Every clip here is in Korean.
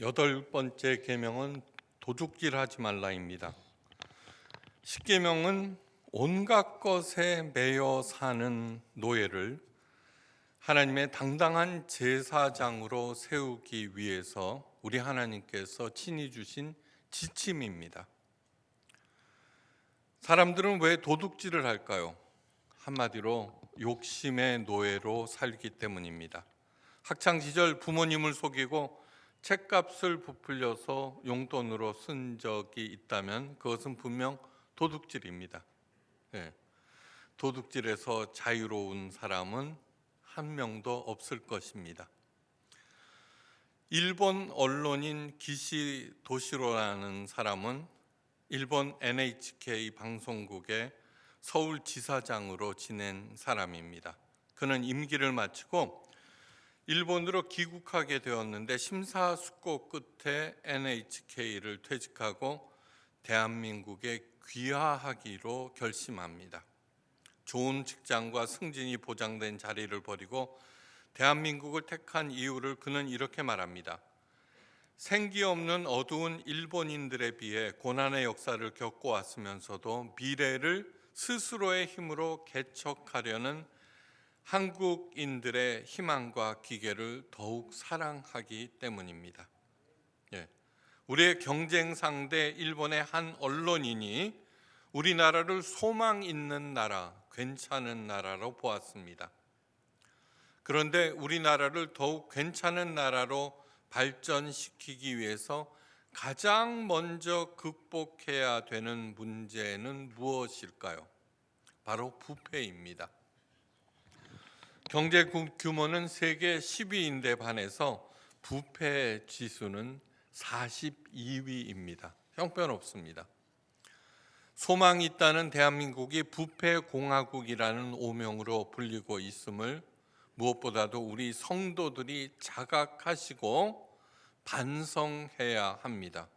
여덟 번째 계명은 도둑질하지 말라입니다. 십계명은 온갖 것에 매여 사는 노예를 하나님의 당당한 제사장으로 세우기 위해서 우리 하나님께서 친히 주신 지침입니다. 사람들은 왜 도둑질을 할까요? 한마디로 욕심의 노예로 살기 때문입니다. 학창시절 부모님을 속이고 책값을 부풀려서 용돈으로 쓴 적이 있다면 그것은 분명 도둑질입니다. 도둑질에서 자유로운 사람은 한 명도 없을 것입니다. 일본 언론인 기시 도시로라는 사람은 일본 NHK 방송국의 서울지사장으로 지낸 사람입니다. 그는 임기를 마치고 일본으로 귀국하게 되었는데 심사숙고 끝에 NHK를 퇴직하고 대한민국에 귀화하기로 결심합니다. 좋은 직장과 승진이 보장된 자리를 버리고 대한민국을 택한 이유를 그는 이렇게 말합니다. 생기 없는 어두운 일본인들에 비해 고난의 역사를 겪어왔으면서도 미래를 스스로의 힘으로 개척하려는 한국인들의 희망과 기계를 더욱 사랑하기 때문입니다. 우리의 경쟁 상대 일본의 한 언론인이 우리나라를 소망 있는 나라, 괜찮은 나라로 보았습니다. 그런데 우리나라를 더욱 괜찮은 나라로 발전시키기 위해서 가장 먼저 극복해야 되는 문제는 무엇일까요? 바로 부패입니다. 경제 규모는 세계 10위인데 반해서 부패 지수는 42위입니다. 형편없습니다. 소망이 있다는 대한민국이 부패공화국이라는 오명으로 불리고 있음을 무엇보다도 우리 성도들이 자각하시고 반성해야 합니다.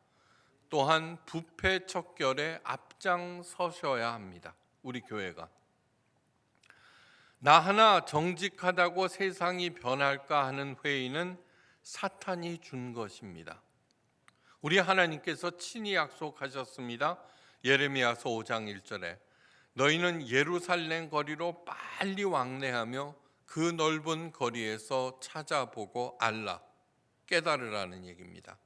또한 부패 척결에 앞장서셔야 합니다. 우리 교회가. 나 하나 정직하다고 세상이 변할까 하는 회의는 사탄이 준 것입니다. 우리 하나님께서 친히 약속하셨습니다. 예레미야서 5장 1절에 너희는 예루살렘 거리로 빨리 왕래하며 그 넓은 거리에서 찾아보고 알라, 깨달으라는 얘기입니다.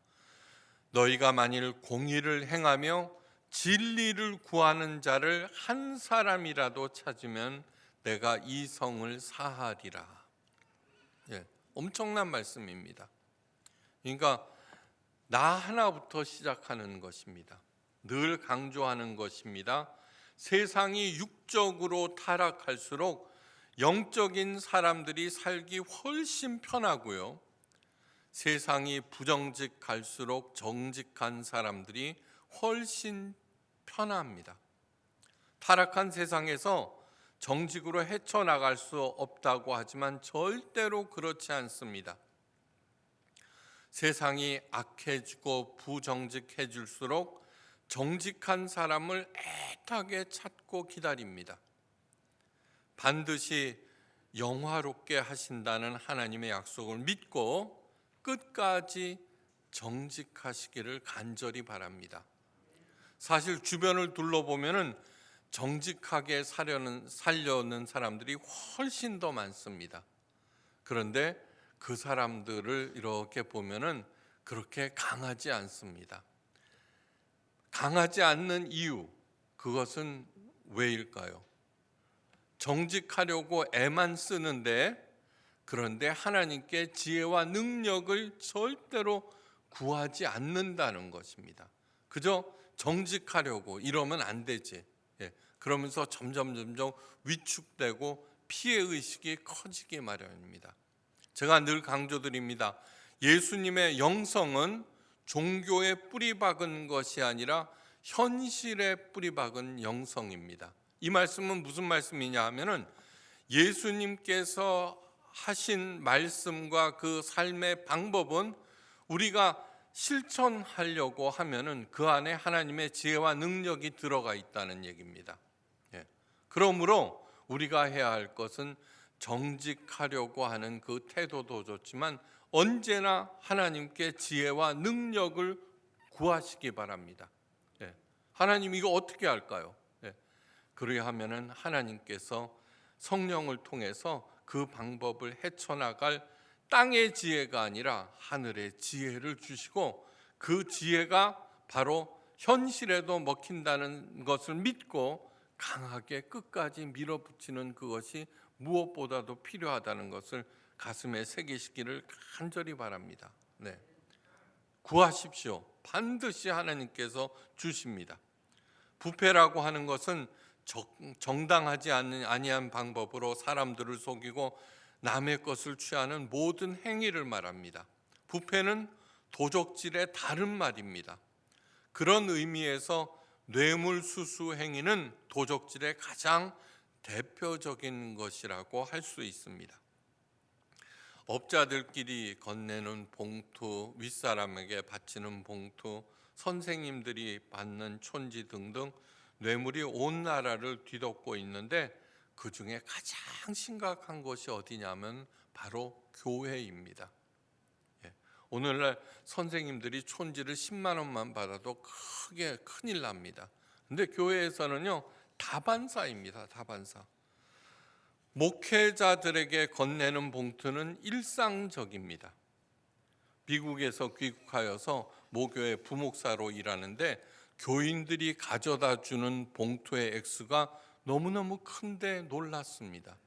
너희가 만일 공의를 행하며 진리를 구하는 자를 한 사람이라도 찾으면 내가 이 성을 사하리라. 엄청난 말씀입니다. 그러니까 나 하나부터 시작하는 것입니다. 늘 강조하는 것입니다. 세상이 육적으로 타락할수록 영적인 사람들이 살기 훨씬 편하고요. 세상이 부정직할수록 정직한 사람들이 훨씬 편합니다. 타락한 세상에서 정직으로 헤쳐나갈 수 없다고 하지만 절대로 그렇지 않습니다. 세상이 악해지고 부정직해질수록 정직한 사람을 애타게 찾고 기다립니다. 반드시 영화롭게 하신다는 하나님의 약속을 믿고 끝까지 정직하시기를 간절히 바랍니다. 사실 주변을 둘러보면은 정직하게 살려는 사람들이 훨씬 더 많습니다. 그런데 그 사람들을 이렇게 보면은 그렇게 강하지 않습니다. 강하지 않는 이유, 그것은 왜일까요? 정직하려고 애만 쓰는데 그런데 하나님께 지혜와 능력을 절대로 구하지 않는다는 것입니다. 그저 정직하려고 이러면 안 되지. 그러면서 점점 위축되고 피해의식이 커지기 마련입니다. 제가 늘 강조드립니다. 예수님의 영성은 종교에 뿌리박은 것이 아니라 현실에 뿌리박은 영성입니다. 이 말씀은 무슨 말씀이냐 하면은 예수님께서 하신 말씀과 그 삶의 방법은 우리가 실천하려고 하면은 그 안에 하나님의 지혜와 능력이 들어가 있다는 얘기입니다. 그러므로 우리가 해야 할 것은 정직하려고 하는 그 태도도 좋지만 언제나 하나님께 지혜와 능력을 구하시기 바랍니다. 예. 하나님 이거 어떻게 할까요? 예. 그리하면은 하나님께서 성령을 통해서 그 방법을 헤쳐나갈 땅의 지혜가 아니라 하늘의 지혜를 주시고, 그 지혜가 바로 현실에도 먹힌다는 것을 믿고 강하게 끝까지 밀어붙이는 그것이 무엇보다도 필요하다는 것을 가슴에 새기시기를 간절히 바랍니다. 네. 구하십시오. 반드시 하나님께서 주십니다. 부패라고 하는 것은 정당하지 아니한 방법으로 사람들을 속이고 남의 것을 취하는 모든 행위를 말합니다. 부패는 도적질의 다른 말입니다. 그런 의미에서 뇌물수수 행위는 도적질의 가장 대표적인 것이라고 할 수 있습니다. 업자들끼리 건네는 봉투, 윗사람에게 바치는 봉투, 선생님들이 받는 촌지 등등 뇌물이 온 나라를 뒤덮고 있는데, 그 중에 가장 심각한 것이 어디냐면 바로 교회입니다. 오늘날 선생님들이 촌지를 10만 원만 받아도 크게 큰일 납니다. 근데 교회에서는요, 다반사입니다. 다반사. 목회자들에게 건네는 봉투는 일상적입니다. 미국에서 귀국하여서 모교의 부목사로 일하는데 교인들이 가져다 주는 봉투의 액수가 너무너무 큰데 놀랐습니다.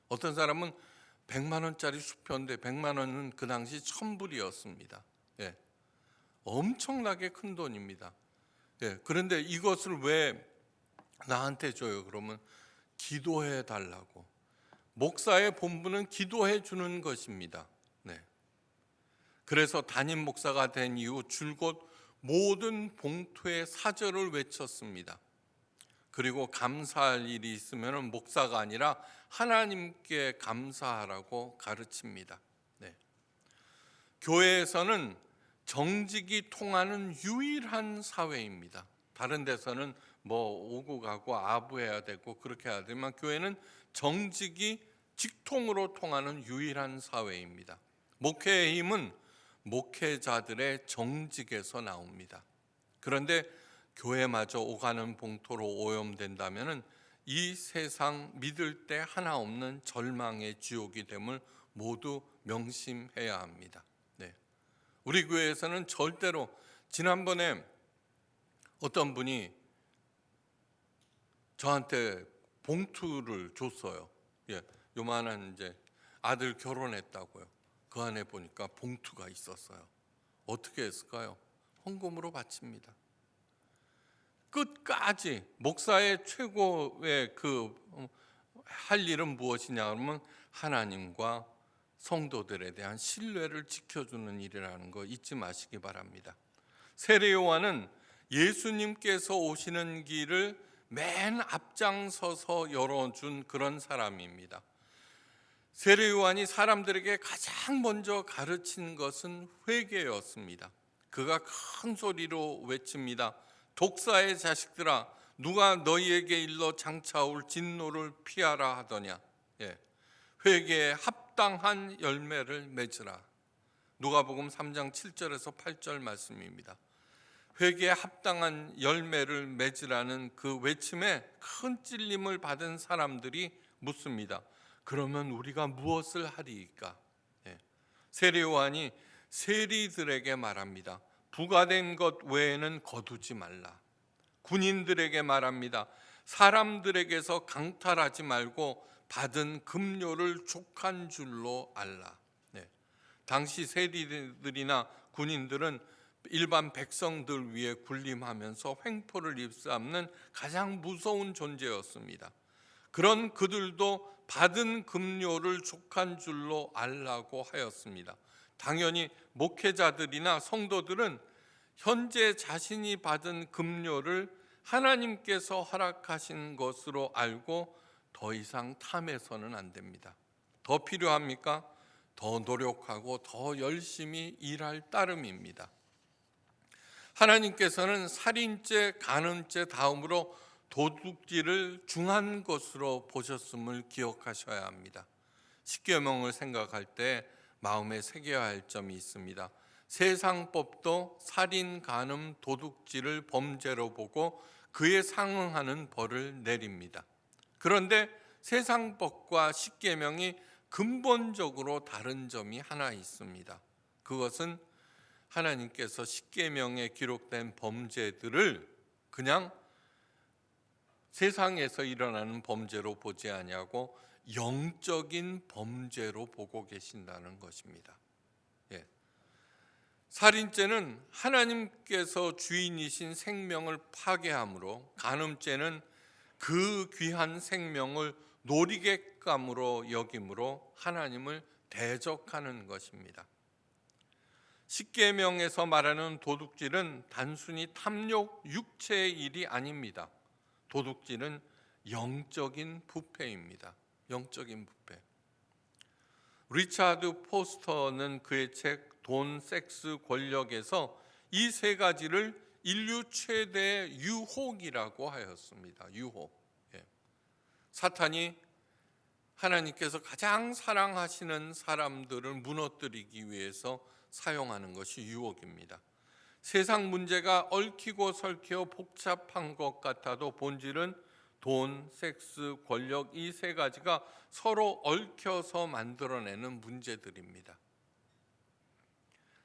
어떤 사람은 100만 원짜리 수표인데 100만 원은 그 당시 1000불이었습니다. 엄청나게 큰 돈입니다. 그런데 이것을 왜 나한테 줘요? 그러면 기도해 달라고. 목사의 본분은 기도해 주는 것입니다. 그래서 담임 목사가 된 이후 줄곧 모든 봉투에 사절을 외쳤습니다. 그리고 감사할 일이 있으면 목사가 아니라 하나님께 감사하라고 가르칩니다. 교회에서는 정직이 통하는 유일한 사회입니다. 다른 데서는 뭐 오고 가고 아부해야 되고 그렇게 해야 되지만 교회는 정직이 직통으로 통하는 유일한 사회입니다. 목회의 힘은 목회자들의 정직에서 나옵니다. 그런데 교회마저 오가는 봉토로 오염된다면 이 세상 믿을 때 하나 없는 절망의 지옥이 됨을 모두 명심해야 합니다. 우리 교회에서는 절대로, 지난번에 어떤 분이 저한테 봉투를 줬어요. 요만한 이제 아들 결혼했다고요. 그 안에 보니까 봉투가 있었어요. 어떻게 했을까요? 헌금으로 바칩니다. 끝까지 목사의 최고의 할 일은 무엇이냐 그러면 하나님과 성도들에 대한 신뢰를 지켜주는 일이라는 거 잊지 마시기 바랍니다. 세례 요한은 예수님께서 오시는 길을 맨 앞장서서 열어준 그런 사람입니다. 세례 요한이 사람들에게 가장 먼저 가르친 것은 회개였습니다. 그가 큰 소리로 외칩니다. 독사의 자식들아, 누가 너희에게 일러 장차올 진노를 피하라 하더냐. 회개에 합당한 열매를 맺으라. 누가복음 3장 7절에서 8절 말씀입니다. 회개에 합당한 열매를 맺으라는 그 외침에 큰 찔림을 받은 사람들이 묻습니다. 그러면 우리가 무엇을 하리이까? 세례 요한이 세리들에게 말합니다. 부과된 것 외에는 거두지 말라. 군인들에게 말합니다. 사람들에게서 강탈하지 말고 받은 급료를 족한 줄로 알라. 당시 세리들이나 군인들은 일반 백성들 위에 군림하면서 횡포를 입삼는 가장 무서운 존재였습니다. 그런 그들도 받은 급료를 족한 줄로 알라고 하였습니다. 당연히 목회자들이나 성도들은 현재 자신이 받은 급료를 하나님께서 허락하신 것으로 알고 더 이상 탐해서는 안 됩니다. 더 필요합니까? 더 노력하고 더 열심히 일할 따름입니다. 하나님께서는 살인죄, 간음죄 다음으로 도둑질을 중한 것으로 보셨음을 기억하셔야 합니다. 십계명을 생각할 때 마음에 새겨야 할 점이 있습니다. 세상 법도 살인, 간음, 도둑질을 범죄로 보고 그에 상응하는 벌을 내립니다. 그런데 세상 법과 십계명이 근본적으로 다른 점이 하나 있습니다. 그것은 하나님께서 십계명에 기록된 범죄들을 그냥 세상에서 일어나는 범죄로 보지 아니하고 영적인 범죄로 보고 계신다는 것입니다. 예. 살인죄는 하나님께서 주인이신 생명을 파괴함으로, 간음죄는 그 귀한 생명을 놀이객감으로 여김으로 하나님을 대적하는 것입니다. 십계명에서 말하는 도둑질은 단순히 탐욕, 육체의 일이 아닙니다. 도둑질은 영적인 부패입니다. 영적인 부패. 리차드 포스터는 그의 책 돈, 섹스, 권력에서 이 세 가지를 인류 최대의 유혹이라고 하였습니다. 유혹. 예. 사탄이 하나님께서 가장 사랑하시는 사람들을 무너뜨리기 위해서 사용하는 것이 유혹입니다. 세상 문제가 얽히고 설켜 복잡한 것 같아도 본질은 돈, 섹스, 권력 이 세 가지가 서로 얽혀서 만들어내는 문제들입니다.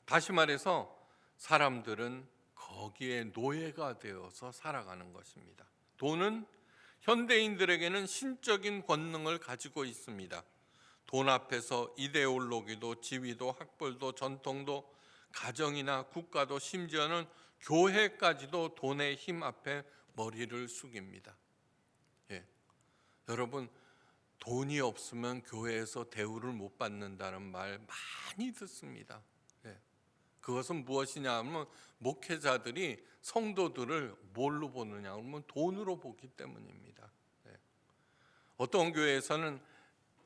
다시 말해서 사람들은 거기에 노예가 되어서 살아가는 것입니다. 돈은 현대인들에게는 신적인 권능을 가지고 있습니다. 돈 앞에서 이데올로기도, 지위도, 학벌도, 전통도, 가정이나 국가도, 심지어는 교회까지도 돈의 힘 앞에 머리를 숙입니다. 예. 여러분, 돈이 없으면 교회에서 대우를 못 받는다는 말 많이 듣습니다. 예. 그것은 무엇이냐 하면 목회자들이 성도들을 뭘로 보느냐 하면 돈으로 보기 때문입니다. 예. 어떤 교회에서는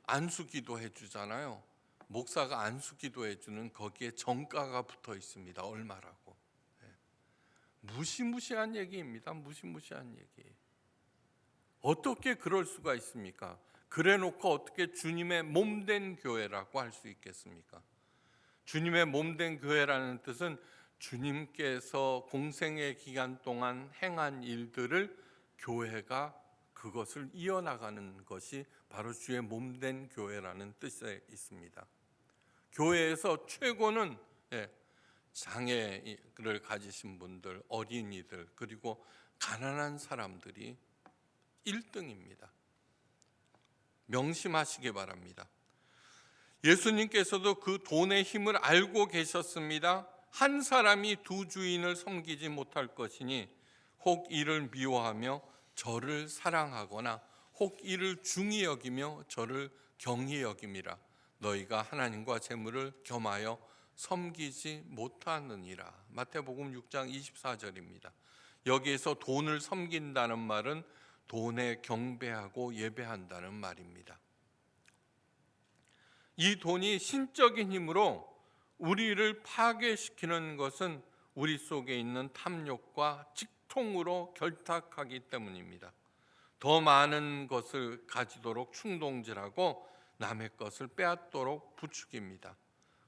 안수기도 해주잖아요. 목사가 안수기도 해주는 거기에 정가가 붙어 있습니다. 얼마라고. 예. 무시무시한 얘기입니다. 무시무시한 얘기. 어떻게 그럴 수가 있습니까? 그래놓고 어떻게 주님의 몸된 교회라고 할 수 있겠습니까? 주님의 몸된 교회라는 뜻은 주님께서 공생의 기간 동안 행한 일들을 교회가 그것을 이어나가는 것이 바로 주의 몸된 교회라는 뜻에 있습니다. 교회에서 최고는 장애를 가지신 분들, 어린이들, 그리고 가난한 사람들이 1등입니다. 명심하시기 바랍니다. 예수님께서도 그 돈의 힘을 알고 계셨습니다. 한 사람이 두 주인을 섬기지 못할 것이니 혹 이를 미워하며 저를 사랑하거나 혹 이를 중히 여기며 저를 경히 여김이라. 너희가 하나님과 재물을 겸하여 섬기지 못하느니라. 마태복음 6장 24절입니다. 여기에서 돈을 섬긴다는 말은 돈에 경배하고 예배한다는 말입니다. 이 돈이 신적인 힘으로 우리를 파괴시키는 것은 우리 속에 있는 탐욕과 직통으로 결탁하기 때문입니다. 더 많은 것을 가지도록 충동질하고 남의 것을 빼앗도록 부추깁니다.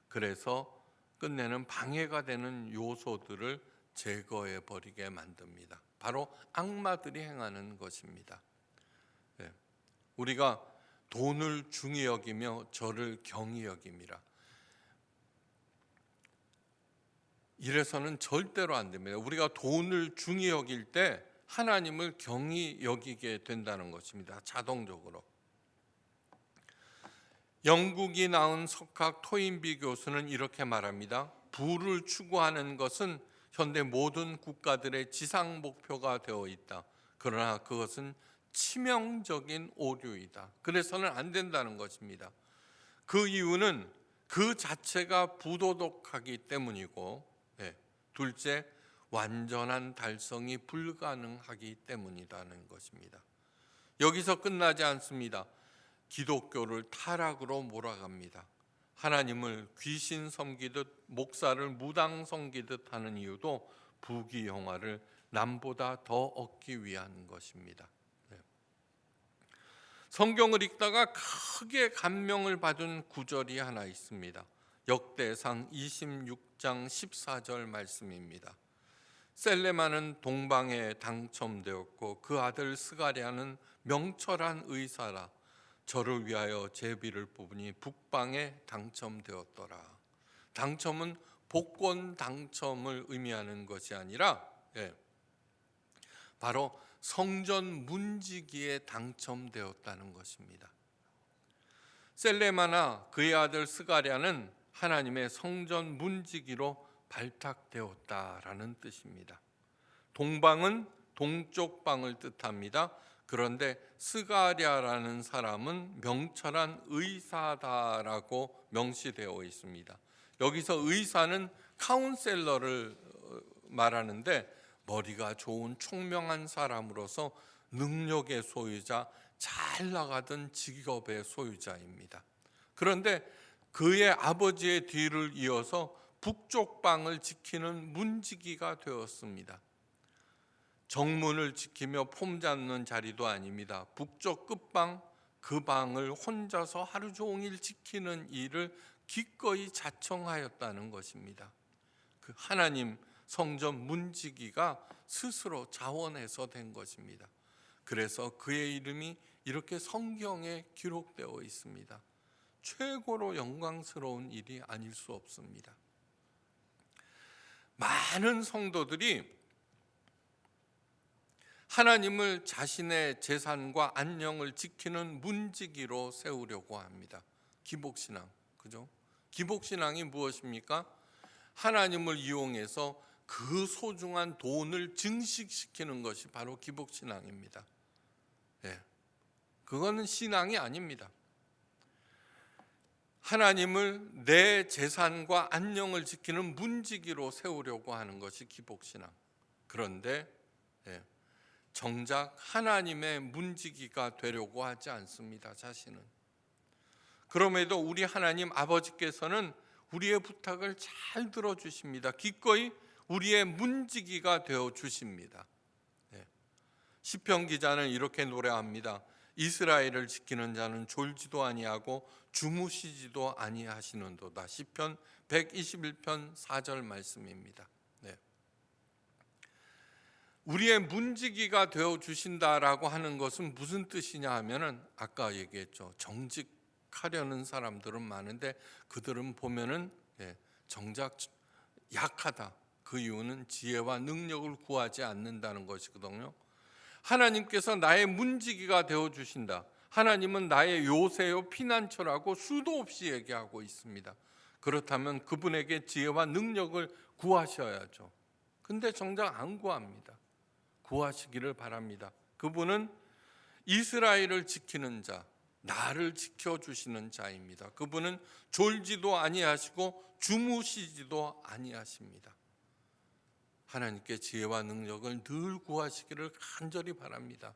그래서 끝내는 방해가 되는 요소들을 제거해 버리게 만듭니다. 바로 악마들이 행하는 것입니다. 우리가 돈을 중히 여기며 저를 경히 여김이라. 이래서는 절대로 안 됩니다. 우리가 돈을 중히 여길 때 하나님을 경히 여기게 된다는 것입니다. 자동적으로. 영국이 낳은 석학 토인비 교수는 이렇게 말합니다. 부를 추구하는 것은 현대 모든 국가들의 지상 목표가 되어 있다. 그러나 그것은 치명적인 오류이다. 그래서는 안 된다는 것입니다. 그 이유는 그 자체가 부도덕하기 때문이고, 둘째, 완전한 달성이 불가능하기 때문이라는 것입니다. 여기서 끝나지 않습니다. 기독교를 타락으로 몰아갑니다. 하나님을 귀신 섬기듯 목사를 무당 섬기듯 하는 이유도 부귀영화를 남보다 더 얻기 위한 것입니다. 성경을 읽다가 크게 감명을 받은 구절이 하나 있습니다. 역대상 26장 14절 말씀입니다. 셀레마는 동방에 당첨되었고 그 아들 스가랴는 명철한 의사라. 저를 위하여 제비를 뽑으니 북방에 당첨되었더라. 당첨은 복권 당첨을 의미하는 것이 아니라 바로 성전 문지기에 당첨되었다는 것입니다. 셀레마나 그의 아들 스가랴는 하나님의 성전 문지기로 발탁되었다라는 뜻입니다. 동방은 동쪽 방을 뜻합니다. 그런데 스가랴라는 사람은 명철한 의사다라고 명시되어 있습니다. 여기서 의사는 카운셀러를 말하는데 머리가 좋은 총명한 사람으로서 능력의 소유자, 잘 나가던 직업의 소유자입니다. 그런데 그의 아버지의 뒤를 이어서 북쪽 방을 지키는 문지기가 되었습니다. 정문을 지키며 폼 잡는 자리도 아닙니다. 북쪽 끝방, 그 방을 혼자서 하루 종일 지키는 일을 기꺼이 자청하였다는 것입니다. 그 하나님 성전 문지기가 스스로 자원해서 된 것입니다. 그래서 그의 이름이 이렇게 성경에 기록되어 있습니다. 최고로 영광스러운 일이 아닐 수 없습니다. 많은 성도들이 하나님을 자신의 재산과 안녕을 지키는 문지기로 세우려고 합니다. 기복신앙, 그죠? 기복신앙이 무엇입니까? 하나님을 이용해서 그 소중한 돈을 증식시키는 것이 바로 기복신앙입니다. 그거는 신앙이 아닙니다. 하나님을 내 재산과 안녕을 지키는 문지기로 세우려고 하는 것이 기복신앙. 그런데 정작 하나님의 문지기가 되려고 하지 않습니다. 자신은. 그럼에도 우리 하나님 아버지께서는 우리의 부탁을 잘 들어주십니다. 기꺼이 우리의 문지기가 되어주십니다. 시편 기자는 이렇게 노래합니다. 이스라엘을 지키는 자는 졸지도 아니하고 주무시지도 아니하시는도다. 시편 121편 4절 말씀입니다. 우리의 문지기가 되어주신다라고 하는 것은 무슨 뜻이냐 하면은 아까 얘기했죠. 정직하려는 사람들은 많은데 그들은 보면은 정작 약하다. 그 이유는 지혜와 능력을 구하지 않는다는 것이거든요. 하나님께서 나의 문지기가 되어주신다. 하나님은 나의 요새요 피난처라고 수도 없이 얘기하고 있습니다. 그렇다면 그분에게 지혜와 능력을 구하셔야죠. 근데 정작 안 구합니다. 구하시기를 바랍니다. 그분은 이스라엘을 지키는 자, 나를 지켜주시는 자입니다. 그분은 졸지도 아니하시고 주무시지도 아니하십니다. 하나님께 지혜와 능력을 늘 구하시기를 간절히 바랍니다.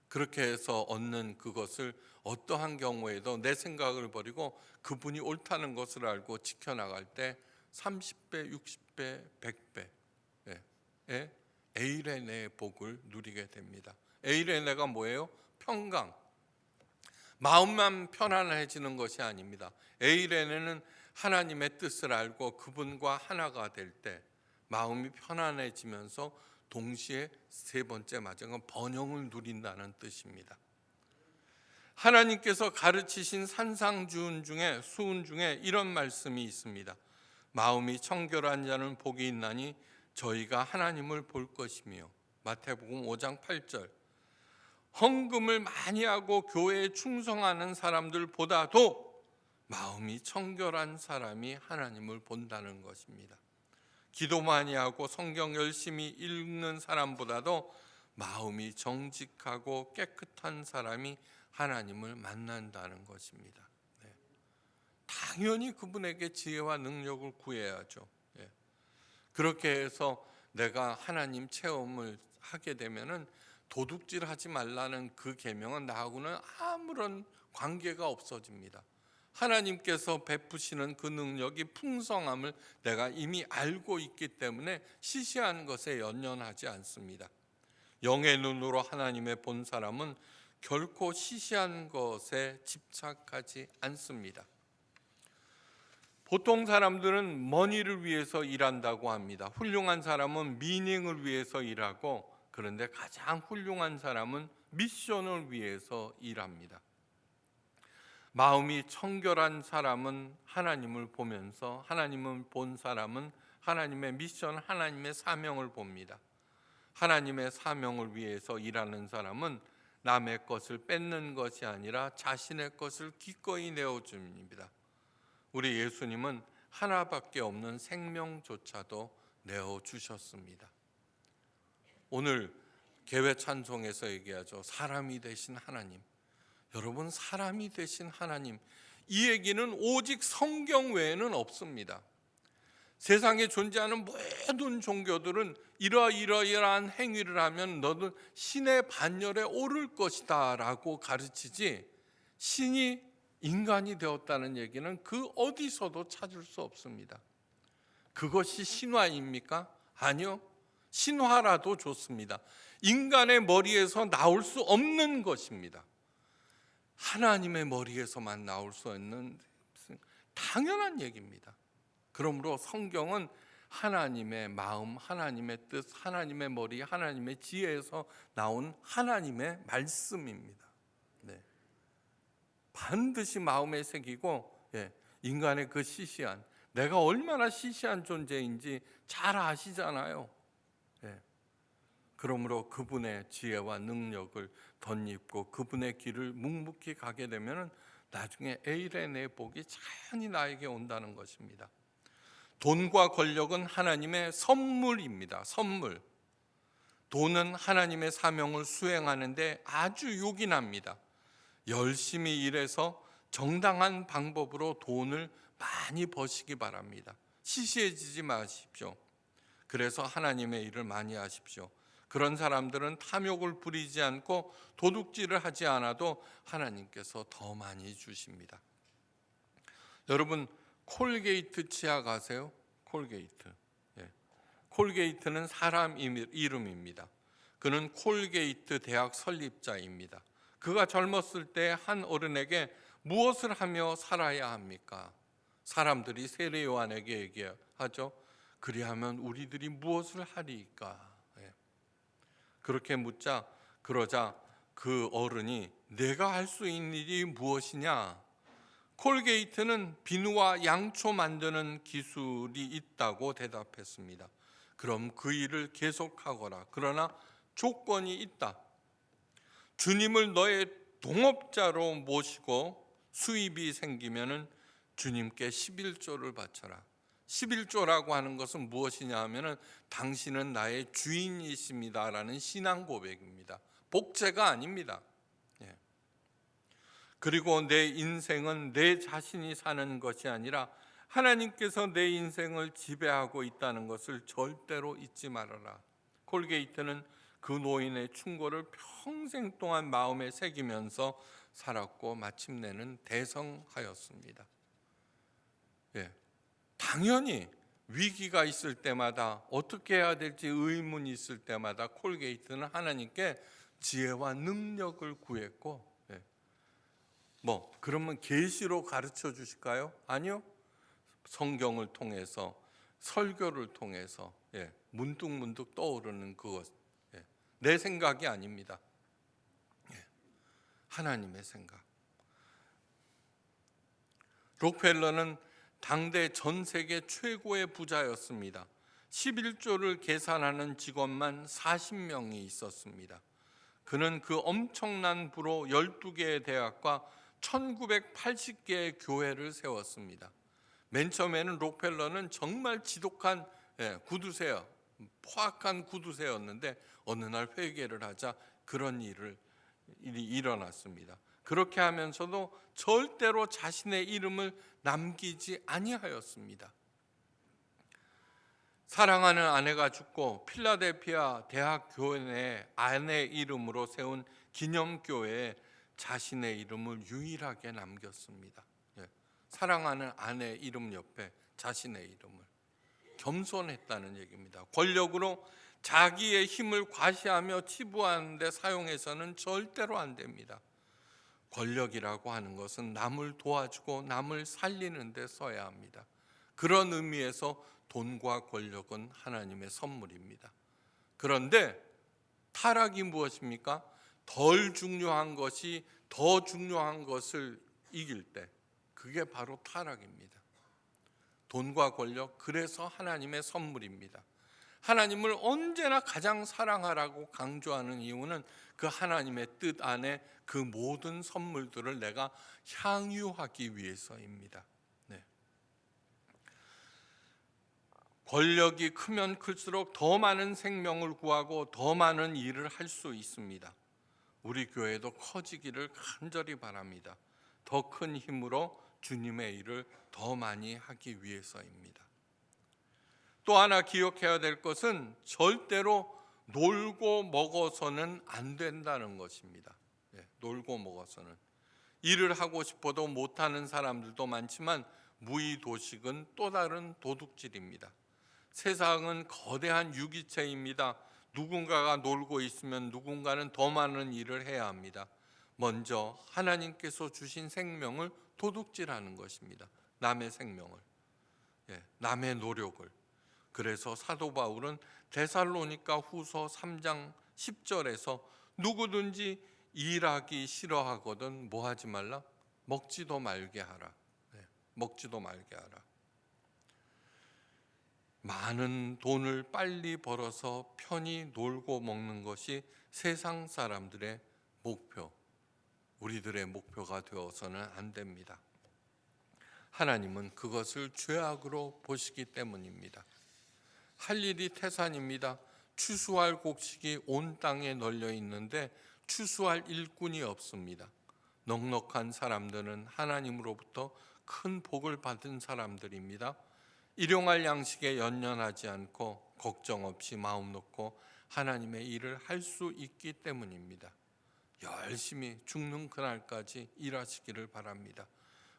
그렇게 해서 얻는 그것을 어떠한 경우에도 내 생각을 버리고 그분이 옳다는 것을 알고 지켜나갈 때 30배, 60배, 100배의 에이레네의 복을 누리게 됩니다. 에이레네가 뭐예요? 평강. 마음만 편안해지는 것이 아닙니다. 에이레네는 하나님의 뜻을 알고 그분과 하나가 될 때 마음이 편안해지면서 동시에 세 번째 마지막은 번영을 누린다는 뜻입니다. 하나님께서 가르치신 산상주운 중에 수운 중에 이런 말씀이 있습니다. 마음이 청결한 자는 복이 있나니 저희가 하나님을 볼 것이며. 마태복음 5장 8절. 헌금을 많이 하고 교회에 충성하는 사람들보다도 마음이 청결한 사람이 하나님을 본다는 것입니다. 기도 많이 하고 성경 열심히 읽는 사람보다도 마음이 정직하고 깨끗한 사람이 하나님을 만난다는 것입니다. 당연히 그분에게 지혜와 능력을 구해야죠. 그렇게 해서 내가 하나님 체험을 하게 되면은 도둑질하지 말라는 그 계명은 나하고는 아무런 관계가 없어집니다. 하나님께서 베푸시는 그 능력이 풍성함을 내가 이미 알고 있기 때문에 시시한 것에 연연하지 않습니다. 영의 눈으로 하나님의 본 사람은 결코 시시한 것에 집착하지 않습니다. 보통 사람들은 머니를 위해서 일한다고 합니다. 훌륭한 사람은 미닝을 위해서 일하고, 그런데 가장 훌륭한 사람은 미션을 위해서 일합니다. 마음이 청결한 사람은 하나님을 보면서, 하나님을 본 사람은 하나님의 미션, 하나님의 사명을 봅니다. 하나님의 사명을 위해서 일하는 사람은 남의 것을 뺏는 것이 아니라 자신의 것을 기꺼이 내어줍니다. 우리 예수님은 하나밖에 없는 생명조차도 내어주셨습니다. 오늘 개회 찬송에서 얘기하죠. 사람이 되신 하나님. 여러분, 사람이 되신 하나님, 이 얘기는 오직 성경 외에는 없습니다. 세상에 존재하는 모든 종교들은 이러이러한 행위를 하면 너는 신의 반열에 오를 것이다 라고 가르치지, 신이 인간이 되었다는 얘기는 그 어디서도 찾을 수 없습니다. 그것이 신화입니까? 아니요. 신화라도 좋습니다. 인간의 머리에서 나올 수 없는 것입니다. 하나님의 머리에서만 나올 수 있는 당연한 얘기입니다. 그러므로 성경은 하나님의 마음, 하나님의 뜻, 하나님의 머리, 하나님의 지혜에서 나온 하나님의 말씀입니다. 네. 반드시 마음에 새기고, 인간의 그 시시한, 내가 얼마나 시시한 존재인지 잘 아시잖아요. 그러므로 그분의 지혜와 능력을 덧입고 그분의 길을 묵묵히 가게 되면 나중에 에일의 내 복이 자연히 나에게 온다는 것입니다. 돈과 권력은 하나님의 선물입니다. 선물. 돈은 하나님의 사명을 수행하는데 아주 요긴합니다. 열심히 일해서 정당한 방법으로 돈을 많이 버시기 바랍니다. 시시해지지 마십시오. 그래서 하나님의 일을 많이 하십시오. 그런 사람들은 탐욕을 부리지 않고 도둑질을 하지 않아도 하나님께서 더 많이 주십니다. 여러분, 콜게이트 치약 아세요? 콜게이트. 콜게이트는 사람 이름입니다. 그는 콜게이트 대학 설립자입니다. 그가 젊었을 때 한 어른에게 무엇을 하며 살아야 합니까? 사람들이 세례 요한에게 얘기하죠. 그리하면 우리들이 무엇을 하리까? 그렇게 그러자 그 어른이 내가 할 수 있는 일이 무엇이냐? 콜게이트는 비누와 양초 만드는 기술이 있다고 대답했습니다. 그럼 그 일을 계속하거라. 그러나 조건이 있다. 주님을 너의 동업자로 모시고 수입이 생기면은 주님께 11조를 바쳐라. 11조라고 하는 것은 무엇이냐 하면은 당신은 나의 주인이십니다라는 신앙 고백입니다. 복제가 아닙니다. 그리고 내 인생은 내 자신이 사는 것이 아니라 하나님께서 내 인생을 지배하고 있다는 것을 절대로 잊지 말아라. 콜게이트는 그 노인의 충고를 평생 동안 마음에 새기면서 살았고 마침내는 대성하였습니다. 당연히 위기가 있을 때마다 어떻게 해야 될지 의문이 있을 때마다 콜게이트는 하나님께 지혜와 능력을 구했고, 그러면 계시로 가르쳐 주실까요? 아니요. 성경을 통해서, 설교를 통해서 문득문득 떠오르는 그것, 내 생각이 아닙니다. 하나님의 생각. 록펠러는 당대 전 세계 최고의 부자였습니다. 11조를 계산하는 직원만 40명이 있었습니다. 그는 그 엄청난 부로 12개의 대학과 1980개의 교회를 세웠습니다. 맨 처음에는 록펠러는 정말 지독한 구두쇠, 포악한 구두쇠였는데 어느 날 회개를 하자 그런 일이 일어났습니다. 그렇게 하면서도 절대로 자신의 이름을 남기지 아니하였습니다. 사랑하는 아내가 죽고 필라델피아 대학 교회 아내 이름으로 세운 기념교회에 자신의 이름을 유일하게 남겼습니다. 사랑하는 아내 이름 옆에 자신의 이름을. 겸손했다는 얘기입니다. 권력으로 자기의 힘을 과시하며 치부하는 데 사용해서는 절대로 안 됩니다. 권력이라고 하는 것은 남을 도와주고 남을 살리는 데 써야 합니다. 그런 의미에서 돈과 권력은 하나님의 선물입니다. 그런데 타락이 무엇입니까? 덜 중요한 것이 더 중요한 것을 이길 때, 그게 바로 타락입니다. 돈과 권력, 그래서 하나님의 선물입니다. 하나님을 언제나 가장 사랑하라고 강조하는 이유는 그 하나님의 뜻 안에 그 모든 선물들을 내가 향유하기 위해서입니다. 네. 권력이 크면 클수록 더 많은 생명을 구하고 더 많은 일을 할 수 있습니다. 우리 교회도 커지기를 간절히 바랍니다. 더 큰 힘으로 주님의 일을 더 많이 하기 위해서입니다. 또 하나 기억해야 될 것은 절대로 놀고 먹어서는 안 된다는 것입니다. 놀고 먹어서는. 일을 하고 싶어도 못하는 사람들도 많지만 무의도식은 또 다른 도둑질입니다. 세상은 거대한 유기체입니다. 누군가가 놀고 있으면 누군가는 더 많은 일을 해야 합니다. 먼저 하나님께서 주신 생명을 도둑질하는 것입니다. 남의 생명을, 남의 노력을. 그래서 사도 바울은 데살로니가 후서 3장 10절에서 누구든지 일하기 싫어하거든 뭐 하지 말라? 먹지도 말게 하라. 먹지도 말게 하라. 많은 돈을 빨리 벌어서 편히 놀고 먹는 것이 세상 사람들의 목표, 우리들의 목표가 되어서는 안 됩니다. 하나님은 그것을 죄악으로 보시기 때문입니다. 할 일이 태산입니다. 추수할 곡식이 온 땅에 널려 있는데 추수할 일꾼이 없습니다. 넉넉한 사람들은 하나님으로부터 큰 복을 받은 사람들입니다. 일용할 양식에 연연하지 않고 걱정 없이 마음 놓고 하나님의 일을 할 수 있기 때문입니다. 열심히 죽는 그날까지 일하시기를 바랍니다.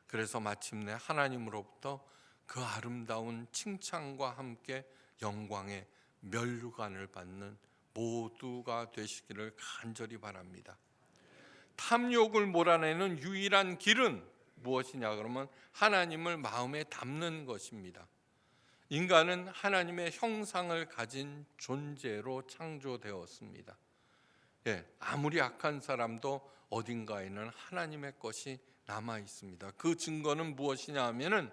그래서 마침내 하나님으로부터 그 아름다운 칭찬과 함께 영광의 면류관을 받는 모두가 되시기를 간절히 바랍니다. 탐욕을 몰아내는 유일한 길은 무엇이냐 그러면 하나님을 마음에 담는 것입니다. 인간은 하나님의 형상을 가진 존재로 창조되었습니다. 아무리 악한 사람도 어딘가에는 하나님의 것이 남아 있습니다. 그 증거는 무엇이냐 하면은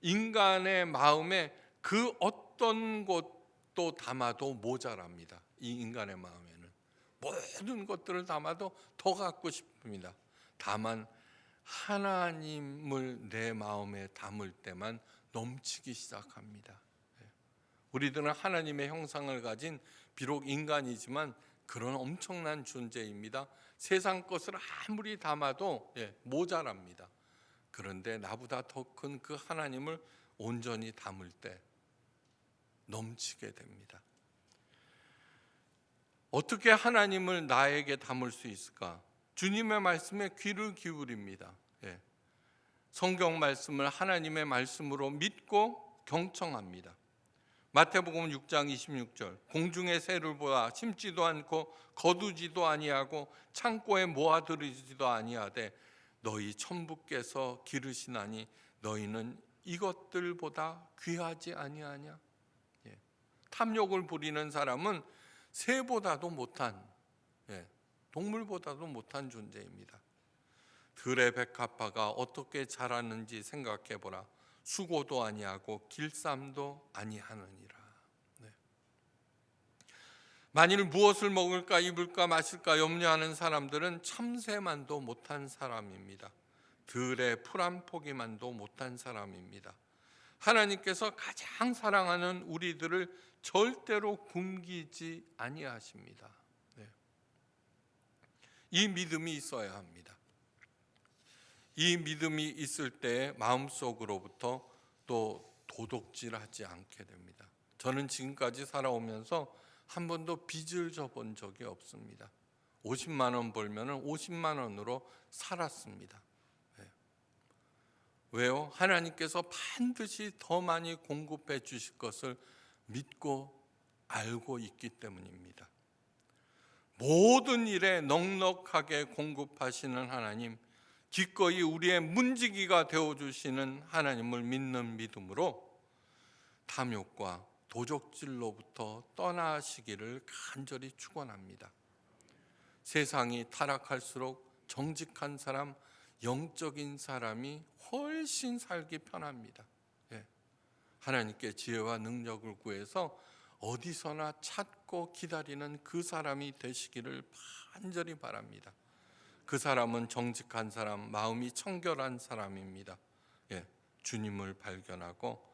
인간의 마음에 그 어떤 것도 담아도 모자랍니다. 이 인간의 마음에는 모든 것들을 담아도 더 갖고 싶습니다. 다만 하나님을 내 마음에 담을 때만 넘치기 시작합니다. 우리들은 하나님의 형상을 가진 비록 인간이지만 그런 엄청난 존재입니다. 세상 것을 아무리 담아도 모자랍니다. 그런데 나보다 더 큰 그 하나님을 온전히 담을 때 넘치게 됩니다. 어떻게 하나님을 나에게 담을 수 있을까? 주님의 말씀에 귀를 기울입니다. 성경 말씀을 하나님의 말씀으로 믿고 경청합니다. 마태복음 6장 26절 공중의 새를 보아 심지도 않고 거두지도 아니하고 창고에 모아두지도 아니하되 너희 천부께서 기르시나니 너희는 이것들보다 귀하지 아니하냐? 탐욕을 부리는 사람은 새보다도 못한, 동물보다도 못한 존재입니다. 들의 백합화가 어떻게 자라는지 생각해보라. 수고도 아니하고 길쌈도 아니하느니라. 만일 무엇을 먹을까 입을까 마실까 염려하는 사람들은 참새만도 못한 사람입니다. 들의 풀 한 포기만도 못한 사람입니다. 하나님께서 가장 사랑하는 우리들을 절대로 굶기지 아니하십니다. 이 믿음이 있어야 합니다. 이 믿음이 있을 때 마음속으로부터 또 도둑질하지 않게 됩니다. 저는 지금까지 살아오면서 한 번도 빚을 져본 적이 없습니다. 50만 원 벌면 50만 원으로 살았습니다. 왜요? 하나님께서 반드시 더 많이 공급해 주실 것을 믿고 알고 있기 때문입니다. 모든 일에 넉넉하게 공급하시는 하나님, 기꺼이 우리의 문지기가 되어주시는 하나님을 믿는 믿음으로 탐욕과 도적질로부터 떠나시기를 간절히 축원합니다. 세상이 타락할수록 정직한 사람, 영적인 사람이 훨씬 살기 편합니다. 예. 하나님께 지혜와 능력을 구해서 어디서나 찾고 기다리는 그 사람이 되시기를 간절히 바랍니다. 그 사람은 정직한 사람, 마음이 청결한 사람입니다. 예. 주님을 발견하고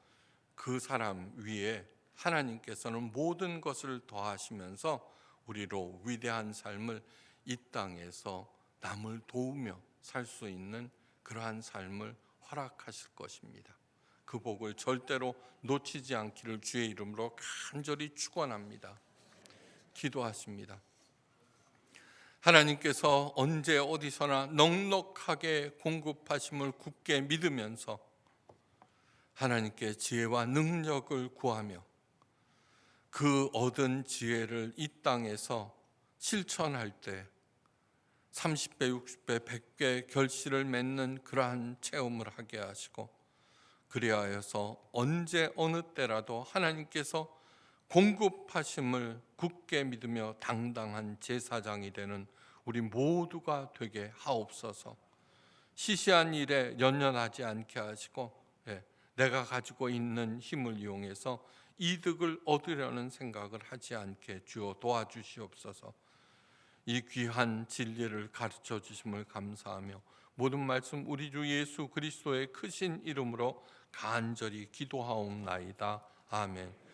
그 사람 위에 하나님께서는 모든 것을 더하시면서 우리로 위대한 삶을 이 땅에서 남을 도우며 살 수 있는 그러한 삶을 허락하실 것입니다. 그 복을 절대로 놓치지 않기를 주의 이름으로 간절히 축원합니다. 기도하십니다. 하나님께서 언제 어디서나 넉넉하게 공급하심을 굳게 믿으면서 하나님께 지혜와 능력을 구하며 그 얻은 지혜를 이 땅에서 실천할 때 30배, 60배, 100배 결실을 맺는 그러한 체험을 하게 하시고, 그리하여서 언제 어느 때라도 하나님께서 공급하심을 굳게 믿으며 당당한 제사장이 되는 우리 모두가 되게 하옵소서. 시시한 일에 연연하지 않게 하시고, 내가 가지고 있는 힘을 이용해서 이득을 얻으려는 생각을 하지 않게 주어 도와주시옵소서. 이 귀한 진리를 가르쳐 주심을 감사하며 모든 말씀 우리 주 예수 그리스도의 크신 이름으로 간절히 기도하옵나이다. 아멘.